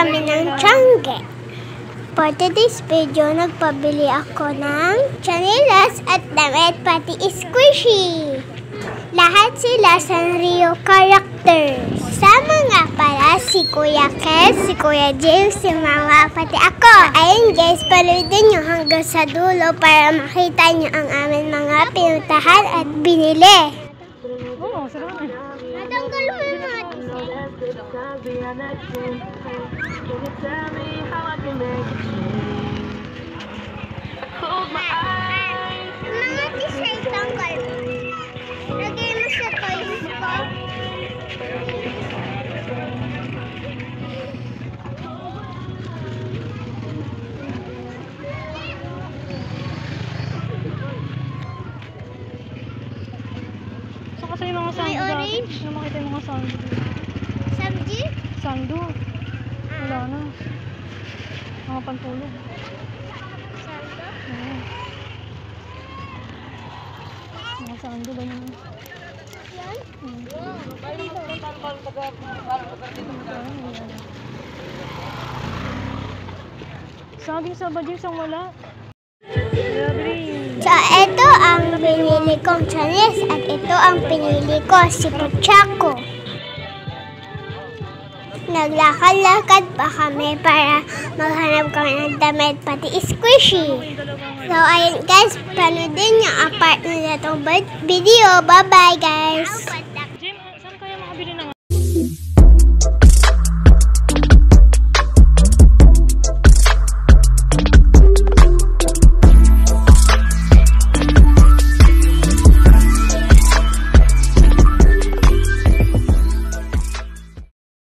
kami ng Tiangge. For today's video, nagpabili ako ng chanelas at damit pati squishy. Lahat sila Sanrio characters. Sama nga pala si Kuya Kes, si Kuya James, si Mama, pati ako. Ayun guys, panoodin nyo hanggang sa dulo para makita nyo ang aming mga pinuntahan at binili. Oo, sarap na. Natanggal mo yung mga mga tisay tanggal. Lagay mo sa toys ko. So kasi yung mga sando dati. Ano makita yung mga sando? Sabji? Sando. Wala na. Mga pantulog. Sando? Oo. Mga sando ba naman? Yan? Saging sa James ang wala. So, ito ang binili kong chanis at ito ang pinili ko, si Pochako. Naglakad-lakad pa kami para maghanap kami ng damit pati squishy. So, ayun guys, panoodin nyo ang part nila itong video. Bye-bye guys! Jim, saan kaya makabili ng